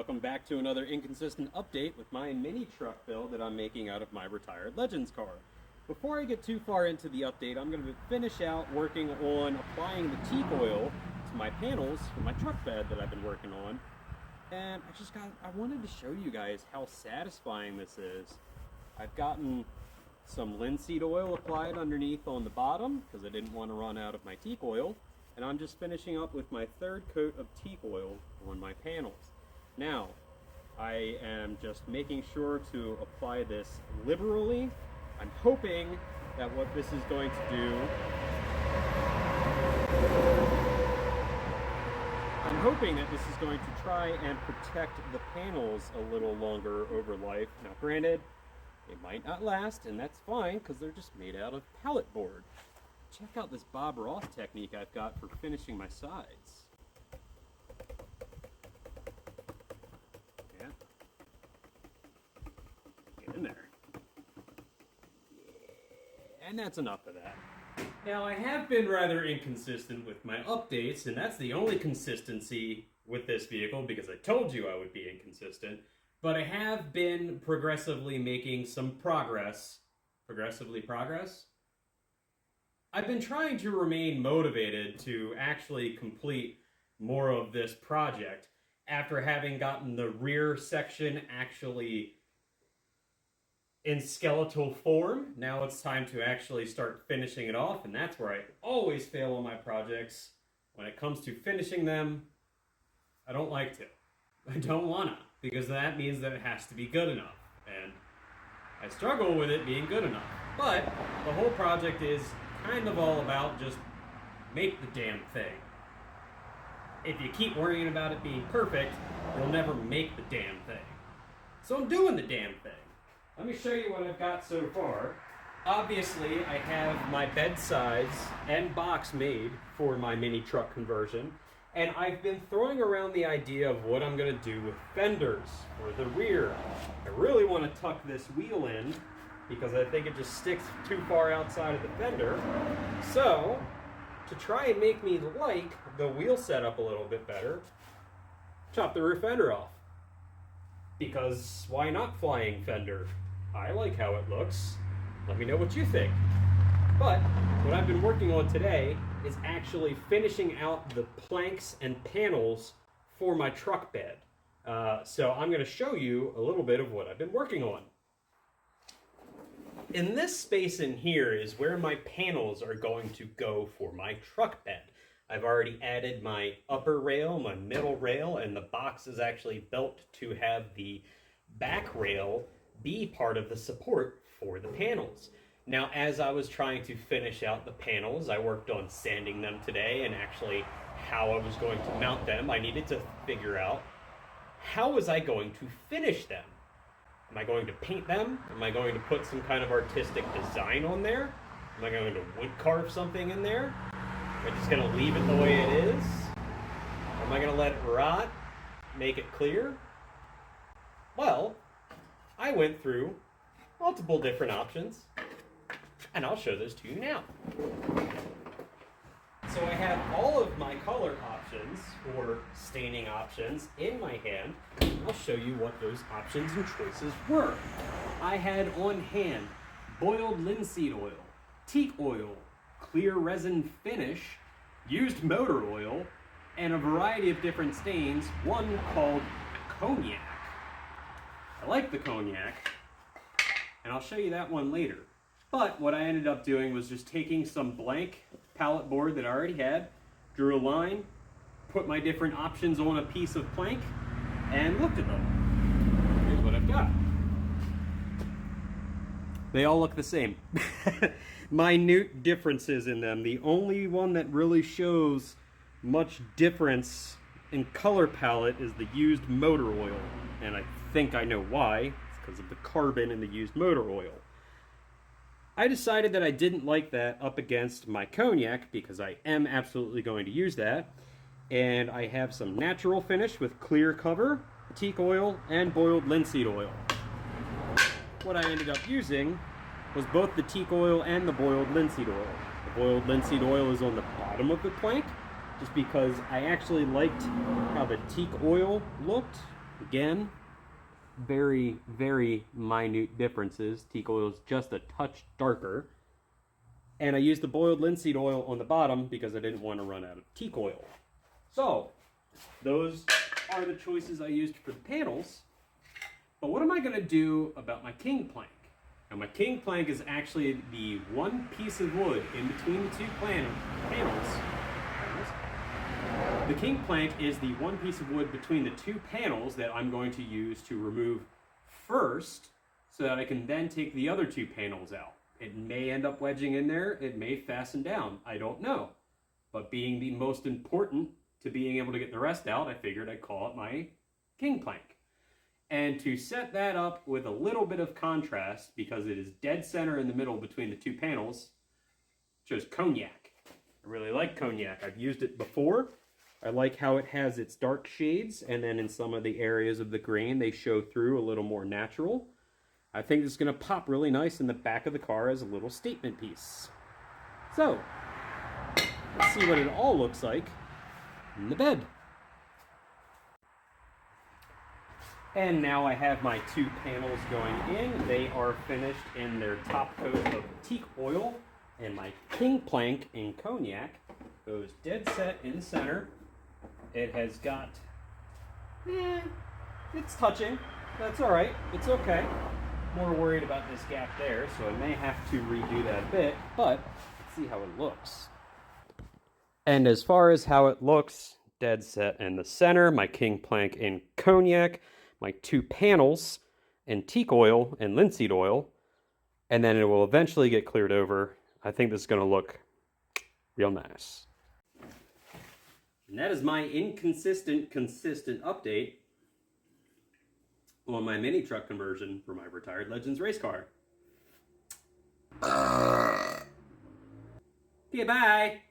welcome back to another inconsistent update with my mini truck build that I'm making out of my retired Legends car. Before I get too far into the update, I'm going to finish out working on applying the teak oil to my panels for my truck bed that I've been working on. And I wanted to show you guys how satisfying this is. I've gotten some linseed oil applied underneath on the bottom because I didn't want to run out of my teak oil. And I'm just finishing up with my third coat of teak oil on my panels. Now, I am just making sure to apply this liberally. I'm hoping that what this is going to do, try and protect the panels a little longer over life. Now granted, they might not last, and that's fine because they're just made out of pallet board. Check out this Bob Ross technique I've got for finishing my sides. Yeah. Get in there. Yeah. And that's enough of that. Now, I have been rather inconsistent with my updates, and that's the only consistency with this vehicle because I told you I would be inconsistent, but I have been progressively making some progress. Progress? I've been trying to remain motivated to actually complete more of this project after having gotten the rear section actually in skeletal form. Now it's time to actually start finishing it off, and that's where I always fail on my projects. When it comes to finishing them, I don't like to. I don't wanna, because that means that it has to be good enough, and I struggle with it being good enough. But the whole project is kind of all about just make the damn thing. If you keep worrying about it being perfect, you'll never make the damn thing. So I'm doing the damn thing. Let me show you what I've got so far. Obviously, I have my bed sides and box made for my mini truck conversion, and I've been throwing around the idea of what I'm going to do with fenders for the rear. I really want to tuck this wheel in because I think it just sticks too far outside of the fender. So, to try and make me like the wheel setup a little bit better, chop the rear fender off. Because why not flying fender? I like how it looks. Let me know what you think. But what I've been working on today is actually finishing out the planks and panels for my truck bed. So I'm going to show you a little bit of what I've been working on. In this space in here is where my panels are going to go for my truck bed. I've already added my upper rail, my middle rail, and the box is actually built to have the back rail be part of the support for the panels. Now, as I was trying to finish out the panels, I worked on sanding them today, and actually how I was going to mount them. I needed to figure out how was I going to finish them. Am I going to paint them? Am I going to put some kind of artistic design on there? Am I going to wood carve something in there? Am I just going to leave it the way it is? Or am I going to let it rot? Make it clear? Well, I went through multiple different options, and I'll show those to you now. So I have all of my color options, or staining options, in my hand. I'll show you what those options and choices were. I had on hand boiled linseed oil, teak oil, clear resin finish, used motor oil, and a variety of different stains, one called cognac. I like the cognac, and I'll show you that one later. But what I ended up doing was just taking some blank pallet board that I already had, drew a line, put my different options on a piece of plank, and looked at them. Here's what I've got. They all look the same. Minute differences in them. The only one that really shows much difference in color palette is the used motor oil. And I think I know why. It's because of the carbon in the used motor oil. I decided that I didn't like that up against my cognac because I am absolutely going to use that. And I have some natural finish with clear cover, teak oil, and boiled linseed oil. What I ended up using was both the teak oil and the boiled linseed oil. The boiled linseed oil is on the bottom of the plank, just because I actually liked how the teak oil looked Again, very, very minute differences. Teak oil is just a touch darker. And I used the boiled linseed oil on the bottom because I didn't want to run out of teak oil. So, those are the choices I used for the panels. But what am I going to do about my king plank? Now, my king plank is actually the one piece of wood in between the two panels. The king plank is the one piece of wood between the two panels that I'm going to use to remove first so that I can then take the other two panels out. It may end up wedging in there, it may fasten down, I don't know. But being the most important to being able to get the rest out, I figured I'd call it my king plank. And to set that up with a little bit of contrast, because it is dead center in the middle between the two panels, chose cognac. I really like cognac. I've used it before. I like how it has its dark shades, and then in some of the areas of the grain, they show through a little more natural. I think it's going to pop really nice in the back of the car as a little statement piece. So, let's see what it all looks like in the bed. And now I have my two panels going in. They are finished in their top coat of teak oil, and my king plank in cognac goes dead set in the center. It has got, it's touching. That's all right. It's okay. More worried about this gap there, so I may have to redo that bit, but let's see how it looks. And as far as how it looks, dead set in the center, my king plank in cognac, my two panels in teak oil and linseed oil, and then it will eventually get cleared over. I think this is going to look real nice. And that is my inconsistent, consistent update on my mini truck conversion for my retired Legends race car. Okay, bye!